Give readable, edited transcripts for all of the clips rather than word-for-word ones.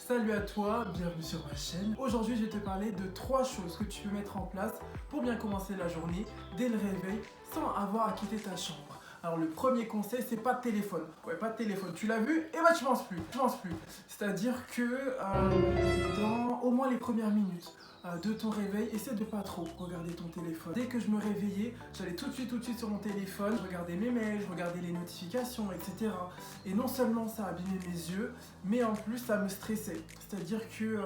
Salut à toi, bienvenue sur ma chaîne. Aujourd'hui je vais te parler de 3 choses que tu peux mettre en place pour bien commencer la journée dès le réveil sans avoir à quitter ta chambre. Alors le premier conseil, c'est pas de téléphone. Ouais, pas de téléphone, tu l'as vu, et bah tu penses plus, C'est-à-dire que dans au moins les premières minutes de ton réveil, essaie de pas trop regarder ton téléphone. Dès que je me réveillais, j'allais tout de suite sur mon téléphone, je regardais mes mails, je regardais les notifications, etc. Et non seulement ça abîmait mes yeux, mais en plus ça me stressait. C'est-à-dire que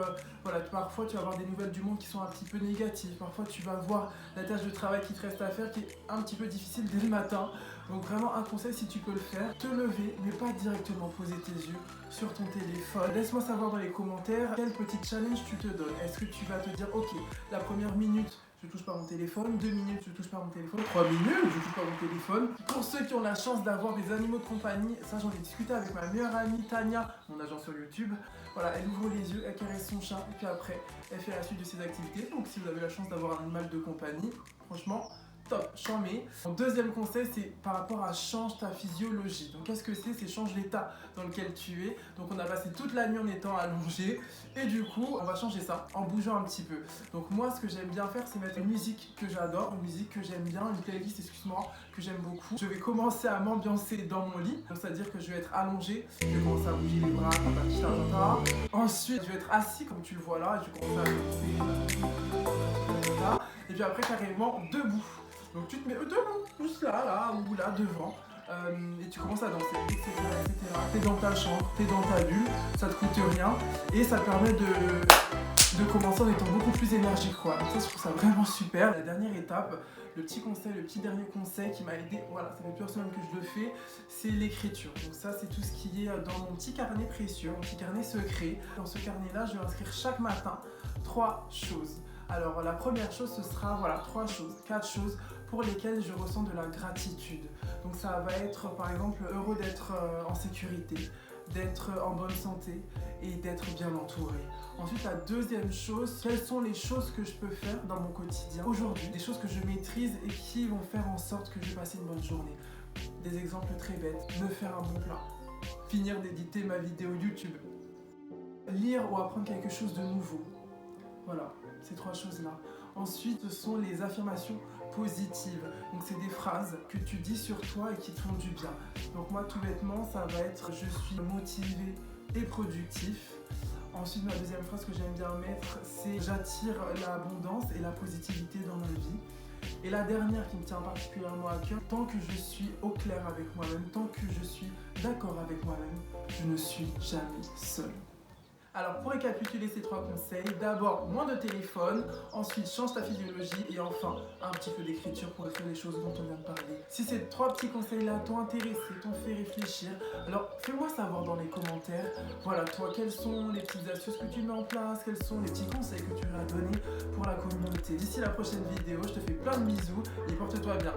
voilà, parfois tu vas avoir des nouvelles du monde qui sont un petit peu négatives, parfois tu vas voir la tâche de travail qui te reste à faire qui est un petit peu difficile dès le matin. Donc vraiment un conseil, si tu peux le faire, te lever mais pas directement poser tes yeux sur ton téléphone. Laisse-moi savoir dans les commentaires quel petit challenge tu te donnes. Est-ce que tu vas te dire ok, la première minute je touche pas mon téléphone, 2 minutes je touche pas mon téléphone, 3 minutes je touche pas mon téléphone. Pour ceux qui ont la chance d'avoir des animaux de compagnie, ça j'en ai discuté avec ma meilleure amie Tania, mon agent sur YouTube. Voilà, elle ouvre les yeux, elle caresse son chat et puis après elle fait la suite de ses activités. Donc si vous avez la chance d'avoir un animal de compagnie, franchement top, chambé. Mon deuxième conseil, c'est par rapport à change ta physiologie. Donc qu'est-ce que c'est? C'est change l'état dans lequel tu es. Donc on a passé toute la nuit en étant allongé et du coup on va changer ça en bougeant un petit peu. Donc moi ce que j'aime bien faire, c'est mettre une musique que j'adore, une musique que j'aime bien, une playlist, excuse-moi, que j'aime beaucoup. Je vais commencer à m'ambiancer dans mon lit, donc c'est-à-dire que je vais être allongé, je vais commencer à bouger les bras, ensuite je vais être assis comme tu le vois là, et je vais commencer à danser, et puis après carrément debout. Donc tu te mets debout, juste là ou là devant, et tu commences à danser, etc. T'es dans ta chambre, t'es dans ta bulle, ça te coûte rien et ça te permet de commencer en étant beaucoup plus énergique quoi. Donc ça je trouve ça vraiment super. La dernière étape, le petit dernier conseil qui m'a aidé, voilà, ça fait plusieurs semaines que je le fais, c'est l'écriture. Donc ça c'est tout ce qui est dans mon petit carnet précieux, mon petit carnet secret. Dans ce carnet là, je vais inscrire chaque matin 3 choses. Alors la première chose ce sera, voilà, 4 choses pour lesquelles je ressens de la gratitude. Donc ça va être par exemple heureux d'être en sécurité, d'être en bonne santé et d'être bien entouré. Ensuite la deuxième chose, quelles sont les choses que je peux faire dans mon quotidien aujourd'hui, des choses que je maîtrise et qui vont faire en sorte que je vais passer une bonne journée. Des exemples très bêtes, me faire un bon plat, finir d'éditer ma vidéo YouTube, lire ou apprendre quelque chose de nouveau. Voilà, ces 3 choses-là. Ensuite, ce sont les affirmations positives. Donc, c'est des phrases que tu dis sur toi et qui te font du bien. Donc, moi, tout bêtement, ça va être « je suis motivé et productif ». Ensuite, ma deuxième phrase que j'aime bien mettre, c'est « j'attire l'abondance et la positivité dans ma vie ». Et la dernière qui me tient particulièrement à cœur, tant que je suis au clair avec moi-même, tant que je suis d'accord avec moi-même, je ne suis jamais seul. Alors pour récapituler ces 3 conseils, d'abord moins de téléphone, ensuite change ta physiologie et enfin un petit peu d'écriture pour écrire les choses dont on vient de parler. Si ces 3 petits conseils là t'ont intéressé, t'ont fait réfléchir, alors fais-moi savoir dans les commentaires, voilà toi quelles sont les petites astuces que tu mets en place, quels sont les petits conseils que tu vas donner pour la communauté. D'ici la prochaine vidéo, je te fais plein de bisous et porte-toi bien.